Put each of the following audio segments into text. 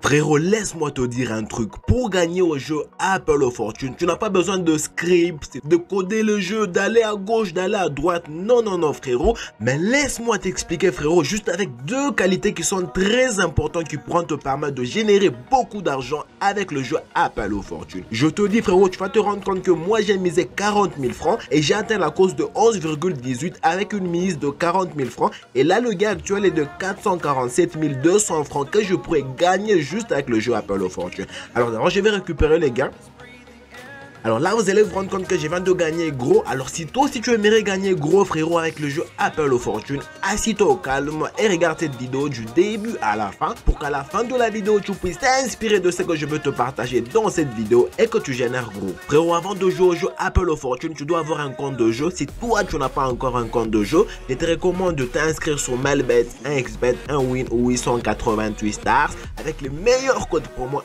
Frérot, laisse-moi te dire un truc. Pour gagner au jeu Apple of Fortune, tu n'as pas besoin de script, de coder le jeu, d'aller à gauche, d'aller à droite. Non, non, non, frérot. Mais laisse-moi t'expliquer, frérot, juste avec deux qualités qui sont très importantes qui pourront te permettre de générer beaucoup d'argent avec le jeu Apple of Fortune. Je te dis, frérot, tu vas te rendre compte que moi, j'ai misé 40 000 francs et j'ai atteint la cause de 11,18 avec une mise de 40 000 francs. Et là, le gain actuel est de 447 200 francs que je pourrais gagner juste avec le jeu Apple of Fortune. Alors d'abord, je vais récupérer les gains. Alors là, vous allez vous rendre compte que je viens de gagner gros. Alors si toi aussi tu aimerais gagner gros, frérot, avec le jeu Apple of Fortune, assis-toi au calme et regarde cette vidéo du début à la fin pour qu'à la fin de la vidéo, tu puisses t'inspirer de ce que je veux te partager dans cette vidéo et que tu génères gros. Frérot, avant de jouer au jeu Apple of Fortune, tu dois avoir un compte de jeu. Si toi, tu n'as pas encore un compte de jeu, je te recommande de t'inscrire sur Melbet, 1xBet, 1win ou 888 stars avec les meilleurs codes promo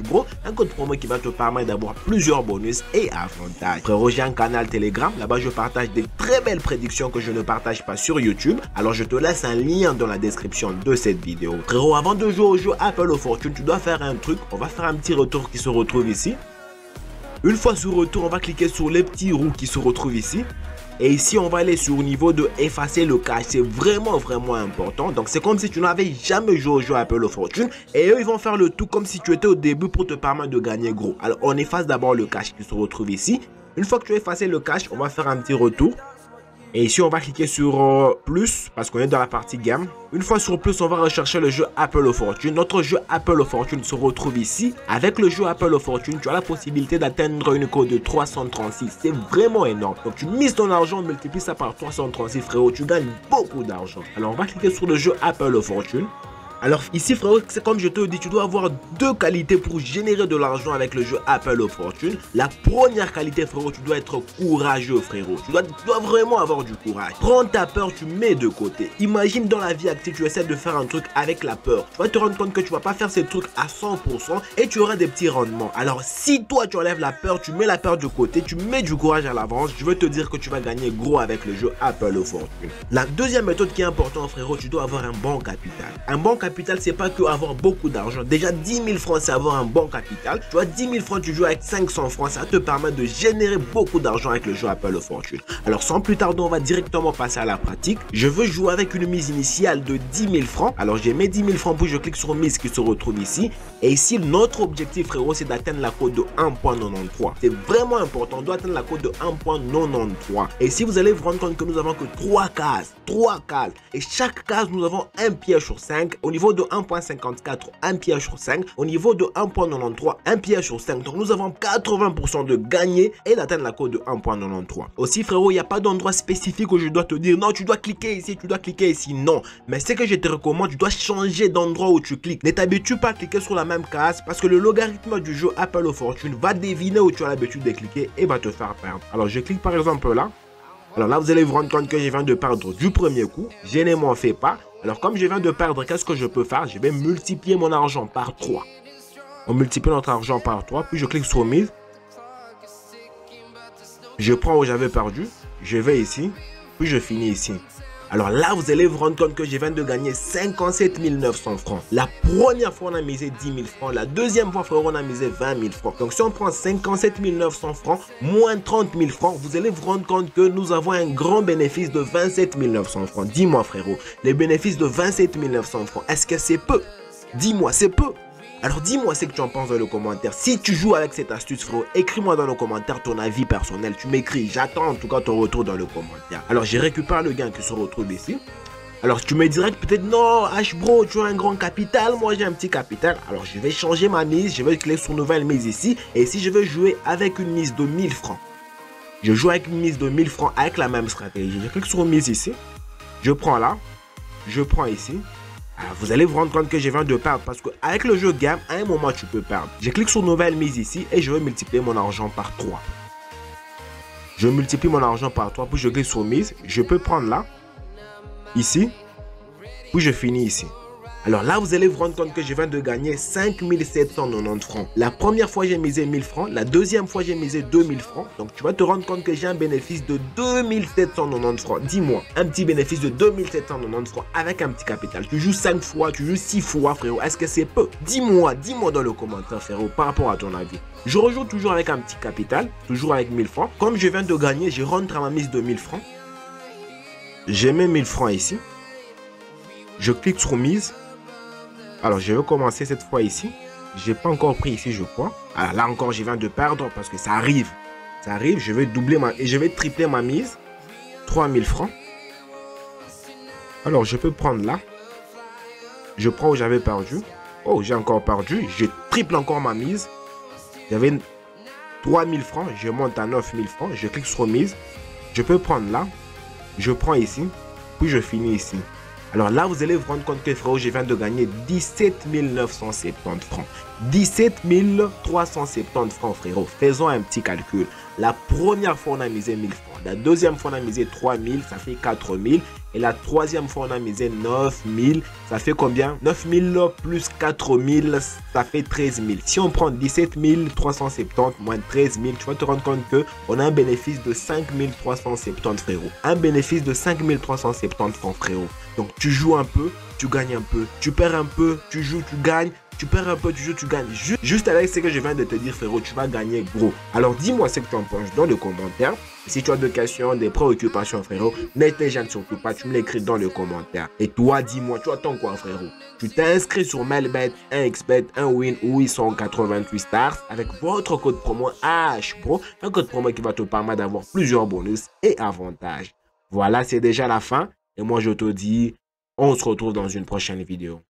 bro, un code promo qui va te permettre d'avoir plusieurs bonus et avantages. Frérot, j'ai un canal Telegram, là-bas je partage des très belles prédictions que je ne partage pas sur YouTube. Alors je te laisse un lien dans la description de cette vidéo. Frérot, avant de jouer au jeu Apple of Fortune, tu dois faire un truc. On va faire un petit retour qui se retrouve ici. Une fois sur retour, on va cliquer sur les petits roues qui se retrouvent ici. Et ici, on va aller sur le niveau de effacer le cache. C'est vraiment important. Donc, c'est comme si tu n'avais jamais joué au jeu Apple of Fortune. Et eux, ils vont faire le tout comme si tu étais au début pour te permettre de gagner gros. Alors, on efface d'abord le cache qui se retrouve ici. Une fois que tu as effacé le cache, on va faire un petit retour. Et ici, on va cliquer sur plus parce qu'on est dans la partie game. Une fois sur plus, on va rechercher le jeu Apple of Fortune. Notre jeu Apple of Fortune se retrouve ici. Avec le jeu Apple of Fortune, tu as la possibilité d'atteindre une cote de 336. C'est vraiment énorme. Donc, tu mises ton argent, multiplies ça par 336, frérot. Tu gagnes beaucoup d'argent. Alors, on va cliquer sur le jeu Apple of Fortune. Alors ici, frérot, c'est comme je te le dis, tu dois avoir deux qualités pour générer de l'argent avec le jeu Apple of Fortune. La première qualité, frérot, tu dois être courageux, frérot. Tu dois vraiment avoir du courage. Prends ta peur, tu mets de côté. Imagine dans la vie active, tu essaies de faire un truc avec la peur. Tu vas te rendre compte que tu vas pas faire ces trucs à 100% et tu auras des petits rendements. Alors si toi, tu enlèves la peur, tu mets la peur de côté, tu mets du courage à l'avance, je veux te dire que tu vas gagner gros avec le jeu Apple of Fortune. La deuxième méthode qui est importante, frérot, tu dois avoir un bon capital. Un bon capital, c'est pas que avoir beaucoup d'argent. Déjà 10 000 francs, c'est avoir un bon capital. Tu vois, 10 000 francs, tu joues avec 500 francs, ça te permet de générer beaucoup d'argent avec le jeu Apple of Fortune. Alors sans plus tarder, on va directement passer à la pratique. Je veux jouer avec une mise initiale de 10 000 francs. Alors j'ai mis 10 000 francs, puis je clique sur mise qui se retrouve ici. Et ici, notre objectif, frérot, c'est d'atteindre la cote de 1.93. C'est vraiment important, on doit atteindre la cote de 1.93. Et si vous allez vous rendre compte que nous avons que 3 cases. Et chaque case, nous avons un piège sur 5. Au niveau de 1.54, un piège sur 5. Au niveau de 1.93, un piège sur 5. Donc nous avons 80% de gagner et d'atteindre la cote de 1.93. Aussi, frérot, il n'y a pas d'endroit spécifique où je dois te dire non, tu dois cliquer ici, tu dois cliquer ici. Non. Mais ce que je te recommande, tu dois changer d'endroit où tu cliques. Ne t'habitue pas à cliquer sur la même case parce que le logarithme du jeu Apple of Fortune va deviner où tu as l'habitude de cliquer et va te faire perdre. Alors je clique par exemple là. Alors là, vous allez vous rendre compte que je viens de perdre du premier coup. Je ne m'en fais pas. Alors comme je viens de perdre, qu'est-ce que je peux faire? Je vais multiplier mon argent par 3. On multiplie notre argent par 3. Puis je clique sur mise. Je prends où j'avais perdu. Je vais ici. Puis je finis ici. Alors là, vous allez vous rendre compte que je viens de gagner 57 900 francs. La première fois, on a misé 10 000 francs. La deuxième fois, frérot, on a misé 20 000 francs. Donc si on prend 57 900 francs moins 30 000 francs, vous allez vous rendre compte que nous avons un grand bénéfice de 27 900 francs. Dis-moi, frérot, les bénéfices de 27 900 francs, est-ce que c'est peu? Dis-moi, c'est peu. Alors dis-moi ce que tu en penses dans le commentaire. Si tu joues avec cette astuce, frérot, écris-moi dans le commentaire ton avis personnel. Tu m'écris, j'attends en tout cas ton retour dans le commentaire. Alors je récupère le gain qui se retrouve ici. Alors tu me dirais peut-être non, bro, tu as un grand capital, moi j'ai un petit capital. Alors je vais changer ma mise, je vais cliquer sur nouvelle mise ici. Et ici je vais jouer avec une mise de 1000 francs. Je joue avec une mise de 1000 francs avec la même stratégie. Je clique sur mise ici. Je prends là. Je prends ici. Alors, vous allez vous rendre compte que je viens de perdre parce qu'avec le jeu game, à un moment, tu peux perdre. Je clique sur nouvelle mise ici et je vais multiplier mon argent par 3. Je multiplie mon argent par 3, puis je clique sur mise. Je peux prendre là, ici, puis je finis ici. Alors là, vous allez vous rendre compte que je viens de gagner 5790 francs. La première fois, j'ai misé 1000 francs. La deuxième fois, j'ai misé 2000 francs. Donc, tu vas te rendre compte que j'ai un bénéfice de 2790 francs. Dis-moi, un petit bénéfice de 2790 francs avec un petit capital. Tu joues 5 fois, tu joues 6 fois, frérot. Est-ce que c'est peu? Dis-moi dans le commentaire, frérot, par rapport à ton avis. Je rejoue toujours avec un petit capital, toujours avec 1000 francs. Comme je viens de gagner, je rentre à ma mise de 1000 francs. J'ai mis 1000 francs ici. Je clique sur mise. Alors, je vais commencer cette fois ici. Je n'ai pas encore pris ici, je crois. Alors là encore, je viens de perdre parce que ça arrive. Ça arrive, je vais doubler et je vais tripler ma mise. 3000 francs. Alors, je peux prendre là. Je prends où j'avais perdu. Oh, j'ai encore perdu. Je triple encore ma mise. J'avais 3000 francs. Je monte à 9000 francs. Je clique sur mise. Je peux prendre là. Je prends ici. Puis je finis ici. Alors là, vous allez vous rendre compte que, frérot, je viens de gagner 17 970 francs. 17 370 francs, frérot. Faisons un petit calcul. La première fois, on a misé 1000 francs. La deuxième fois, on a misé 3000, ça fait 4000. Et la troisième fois, on a misé 9000. Ça fait combien? 9000 plus 4000, ça fait 13 000. Si on prend 17 370 moins 13 000, tu vas te rendre compte qu'on a un bénéfice de 5 370, frérot. Un bénéfice de 5 370 francs, frérot. Donc, tu joues un peu, tu gagnes un peu. Tu perds un peu, tu joues, tu gagnes. Tu perds un peu, tu joues, tu gagnes. Juste avec ce que je viens de te dire, frérot, tu vas gagner gros. Alors, dis-moi ce que tu en penses dans le commentaire. Si tu as des questions, des préoccupations, frérot, ne te gêne surtout pas, tu me l'écris dans le commentaire. Et toi, dis-moi, tu attends quoi, frérot? Tu t'es inscrit sur Melbet, 1xBet, 1win ou 888 stars avec votre code promo HPRO, un code promo qui va te permettre d'avoir plusieurs bonus et avantages. Voilà, c'est déjà la fin. Et moi, je te dis, on se retrouve dans une prochaine vidéo.